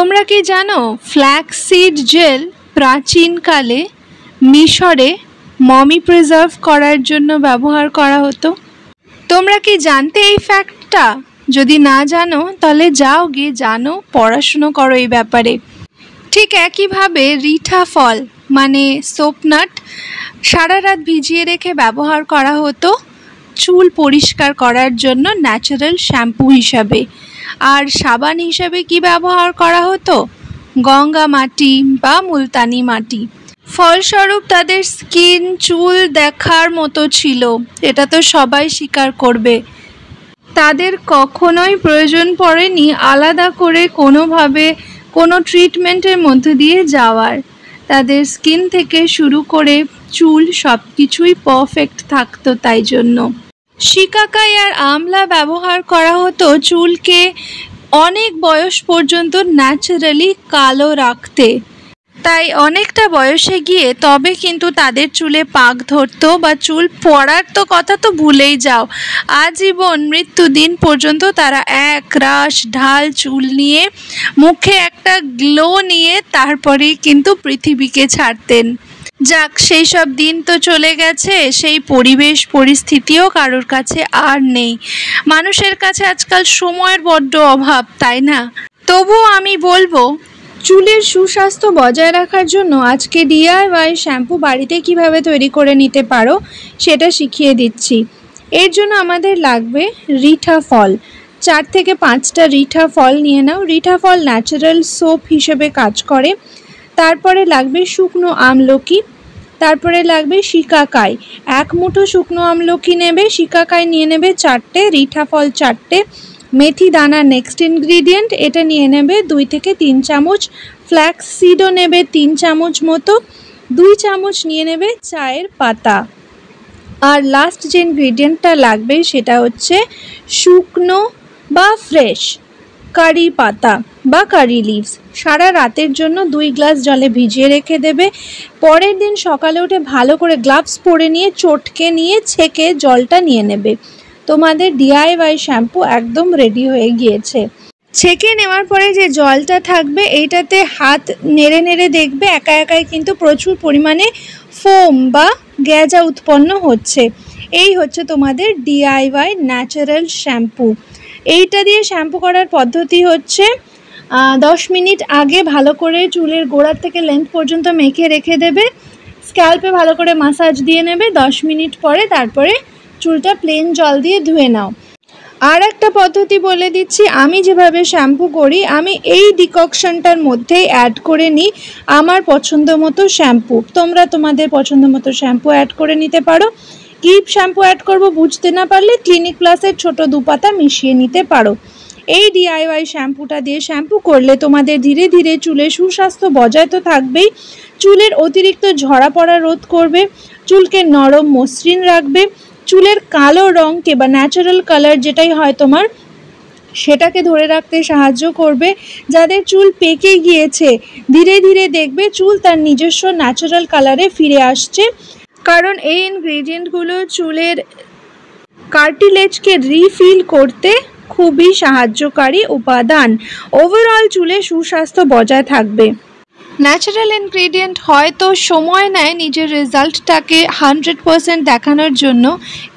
তোমরা কি জানো ফ্ল্যাক্সিড জেল প্রাচীনকালে মিশরে মমি প্রিজার্ভ করার জন্য ব্যবহার করা হতো? তোমরা কি জানতে এই ফ্যাক্টটা? যদি না জানো তাহলে যাও গিয়ে জানো, পড়াশুনো করো এই ব্যাপারে। ঠিক একইভাবে রিঠা ফল মানে সোপনাট সারা রাত ভিজিয়ে রেখে ব্যবহার করা হতো চুল পরিষ্কার করার জন্য ন্যাচারাল শ্যাম্পু হিসাবে। আর সাবান হিসাবে কি ব্যবহার করা হতো? গঙ্গা মাটি বা মুলতানি মাটি। ফলস্বরূপ তাদের স্কিন চুল দেখার মতো ছিল, এটা তো সবাই স্বীকার করবে। তাদের কখনোই প্রয়োজন পড়েনি আলাদা করে কোনোভাবে কোনো ট্রিটমেন্টের মধ্যে দিয়ে যাওয়ার। তাদের স্কিন থেকে শুরু করে চুল সব কিছুই পারফেক্ট থাকতো। তাই জন্য শিকাকাই আর আমলা ব্যবহার করা হতো চুলকে অনেক বয়স পর্যন্ত ন্যাচারালি কালো রাখতে। তাই অনেকটা বয়সে গিয়ে তবে কিন্তু তাদের চুলে পাক ধরতো বা চুল পড়ার তো কথা তো ভুলেই যাও, আজীবন মৃত্যুদিন পর্যন্ত তারা এক রাশ ঢাল চুল নিয়ে মুখে একটা গ্লো নিয়ে তারপরেই কিন্তু পৃথিবীকে ছাড়তেন। যাক, সেই সব দিন তো চলে গেছে, সেই পরিবেশ পরিস্থিতিও কারোর কাছে আর নেই। মানুষের কাছে আজকাল সময়ের বড্ড অভাব, তাই না? তবুও আমি বলবো চুলের সুস্বাস্থ্য বজায় রাখার জন্য আজকে DIY শ্যাম্পু বাড়িতে কিভাবে তৈরি করে নিতে পারো সেটা শিখিয়ে দিচ্ছি। এর জন্য আমাদের লাগবে রিঠা ফল। 4 থেকে 5টা রিঠা ফল নিয়ে নাও। রিঠা ফল ন্যাচারাল সোপ হিসেবে কাজ করে। তারপরে লাগবে শুকনো আমলকি, তারপরে লাগবে শিকাকাই। 1 মুঠো শুকনো আমলকি নেবে, শিকাকাই নিয়ে নেবে 4টে, রিঠা ফল 4টে, মেথি দানা নেক্সট ইনগ্রিডিয়েন্ট, এটা নিয়ে নেবে 2 থেকে 3 চামচ, ফ্ল্যাক্স সিডও নেবে 3 চামচ মতো, 2 চামচ নিয়ে নেবে চায়ের পাতা। আর লাস্ট যে ইনগ্রিডিয়েন্টটা লাগবে সেটা হচ্ছে শুকনো বা ফ্রেশ কারি পাতা বা কারি লিভস। সারা রাতের জন্য 2 গ্লাস জলে ভিজিয়ে রেখে দেবে। পরের দিন সকালে উঠে ভালো করে গ্লাভস পরে নিয়ে চটকে নিয়ে ছেঁকে জলটা নিয়ে নেবে। তোমাদের DIY শ্যাম্পু একদম রেডি হয়ে গিয়েছে। ছেঁকে নেওয়ার পরে যে জলটা থাকবে এইটাতে হাত নেড়ে নেড়ে দেখবে একা একাই কিন্তু প্রচুর পরিমাণে ফোম বা গ্যাজা উৎপন্ন হচ্ছে। এই হচ্ছে তোমাদের DIY ন্যাচারাল শ্যাম্পু। এইটা দিয়ে শ্যাম্পু করার পদ্ধতি হচ্ছে 10 মিনিট আগে ভালো করে চুলের গোড়ার থেকে লেন্থ পর্যন্ত মেখে রেখে দেবে, স্ক্যাল্পে ভালো করে মাসাজ দিয়ে নেবে। 10 মিনিট পরে তারপরে চুলটা প্লেন জল দিয়ে ধুয়ে নাও। আর একটা পদ্ধতি বলে দিচ্ছি, আমি যেভাবে শ্যাম্পু করি আমি এই ডিককশনটার মধ্যেই অ্যাড করে নিই আমার পছন্দ মতো শ্যাম্পু। তোমরা তোমাদের পছন্দ মতো শ্যাম্পু অ্যাড করে নিতে পারো। কী শ্যাম্পু অ্যাড করবো বুঝতে না পারলে ক্লিনিক প্লাসের ছোট 2 পাতা মিশিয়ে নিতে পারো। এই DIY শ্যাম্পুটা দিয়ে শ্যাম্পু করলে তোমাদের ধীরে ধীরে চুলের সুস্বাস্থ্য বজায় তো থাকবেই, চুলের অতিরিক্ত ঝরা পড়া রোধ করবে, চুলকে নরম মসৃণ রাখবে, চুলের কালো রঙকে বা ন্যাচারাল কালার যেটাই হয় তোমার সেটাকে ধরে রাখতে সাহায্য করবে। যাদের চুল পেকে গিয়েছে ধীরে ধীরে দেখবে চুল তার নিজস্ব ন্যাচারাল কালারে ফিরে আসছে, কারণ এই ইনগ্রিডিয়েন্টগুলো চুলের কার্টিলেজকে রিফিল করতে খুবই সাহায্যকারী উপাদান। ওভারঅল চুলে সুস্বাস্থ্য বজায় থাকবে। ন্যাচারাল ইনগ্রিডিয়েন্ট হয়তো সময় নেয় নিজের রেজাল্টটাকে 100% দেখানোর জন্য,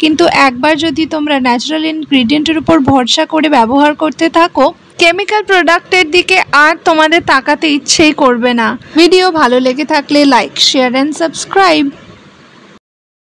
কিন্তু একবার যদি তোমরা ন্যাচারাল ইনগ্রিডিয়েন্টের উপর ভরসা করে ব্যবহার করতে থাকো কেমিক্যাল প্রোডাক্টের দিকে আর তোমাদের তাকাতে ইচ্ছেই করবে না। ভিডিও ভালো লেগে থাকলে লাইক, শেয়ার অ্যান্ড সাবস্ক্রাইব।